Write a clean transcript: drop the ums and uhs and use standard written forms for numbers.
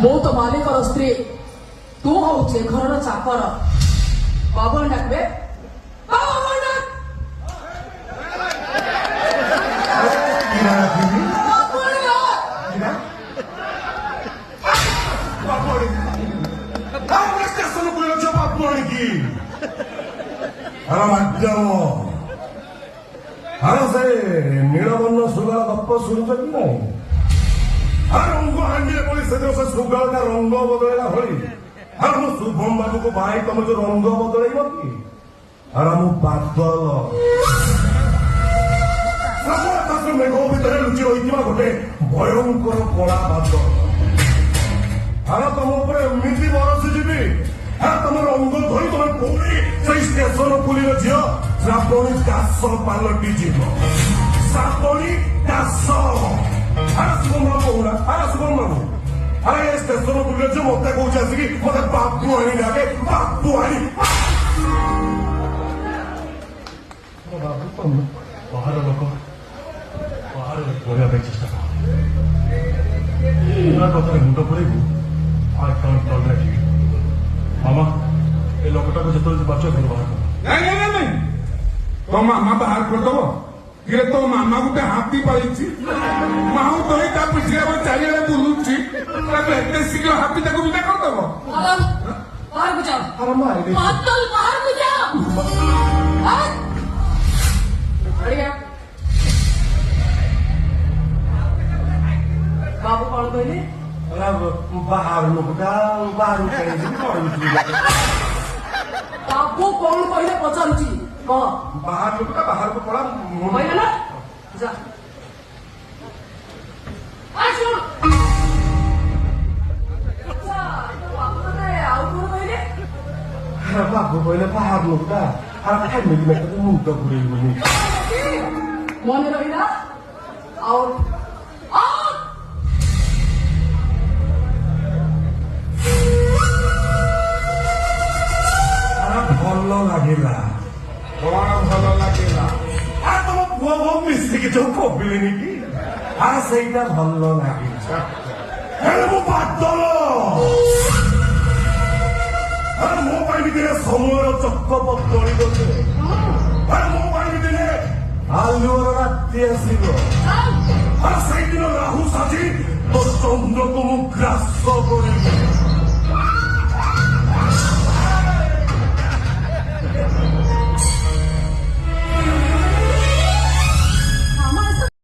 ମୁଁ ତ ମାଲିକର ସ୍ତ୍ରୀ, ତୁ ହଉଛି ଘରର ଚାକର। ବାବୁଲ ଡାକବେ, ବାବୁଲ ଡାକ। ସେ ନୀଳବର୍ଣ୍ଣ ସୁଗଳ ଗପ ଶୁଣୁଛ କି ନାହିଁ? ରଙ୍ଗ ହାଣ୍ଡିରେ ପଡି ସେଦିନ ସେ ସୁଗଳଟା ରଙ୍ଗ ବଦଳେଇଲା ଭଳି ମୁଁ ଶୁଭମ ବାବୁକୁ ଭାଇ ତମେ ଯୋଉ ରଙ୍ଗ ବଦଳେଇବ କି? ମୁଁ ବାଦଲ ମେଘ ଭିତରେ ଲୁଚି ରହିଥିବା ଗୋଟେ ଭୟଙ୍କର କଳା ବାଦଲ। ତମ ଉପରେ ଏମିତି ବରସି ଯିବି, ତମ ରଙ୍ଗ ଧରି ତମେ ପୁଣି ସେଇ ଷ୍ଟେସନ ପୁଲିର ଝିଅ ଶ୍ରାବଣୀ ଦାସ ପାଲଟି ଯିବ। ଶ୍ରାବଣୀ ଦାସ। ଶୁଭମ ବାବୁ କହୁନା, ଶୁଭମ ବାବୁ ଏ ଷ୍ଟେସନ ପୁଲିର ଝିଅ ମତେ କହୁଛି ଆସିକି ମତେ ବାବୁ ଆଣି ଡାକେ, ବାବୁ ଆଣି। ବାବୁ ତମେ ବାହାର ଲୋକ, ବାହାର ପଢିବା ପାଇଁ ଚେଷ୍ଟା କର। କଥାରେ ମୁଣ୍ଡ ପୁରେଇବୁ। I can't tolerate you. ମାମା ଏ ଲୋକଟାକୁ ଯେତେବେଳେ ବାଚ ଘରୁ ବାହାର କର। ନାଇଁ ତୋ ମାମା ବାହାର କରିଦବ। ଇଏ ତୋ ମାମା ଗୋଟେ ହାତୀ ପାଳିଛି, ମାଉ ଧରି ତା ପିଠିରେ ଚାରିଆଡେ ବୁଲୁଛି, ତାକୁ ଏତେ ଶୀଘ୍ର ହାତୀ ତାକୁ ବିଦା କରିଦବ। ବାହାରକୁ ଯାଅ, ବାଦଲ ବାହାରକୁ ଯାଅ। ବାବୁ କଣ କହିଲେ? ବାହାର ଲୋକଟା ବାହାରକୁ ବାବୁ କଣ କହିଲେ ପଚାରୁଛି? କହ। ବାହାର ଲୋକଟା ବାହାରକୁ ପଳା କହିଲେ ନା? ଯା। ଶୁଣ, ଆଉ କଣ କହିଲେ? ବାବୁ କହିଲେ ବାହାର ଲୋକଟା ଫ୍ୟାମିଲି ମ୍ୟାଟରରେ ମୁଣ୍ଡ ଘୁରେଇବନି। ମନେ ରହିଲା? ଆଉ ଭଲ ଲାଗିଲା। କଣ ଭଲ ଲାଗିଲା? ତମ ପୁଅ ବୋଉ ମିଶିକି ଯୋଉ କବିଲେନି କି, ସେଇଟା ଭଲ ଲାଗିଲା। ହେଲେ ମୁଁ ବାଦଲ, ମୋ ପାଇଁ ବି ଦିନେ ସମୟର ଚକ ବଦଳିବ। ମୋ ପାଇଁ ବି ଦିନେ ଆଲୁଅର ରାତି ଆସିବ।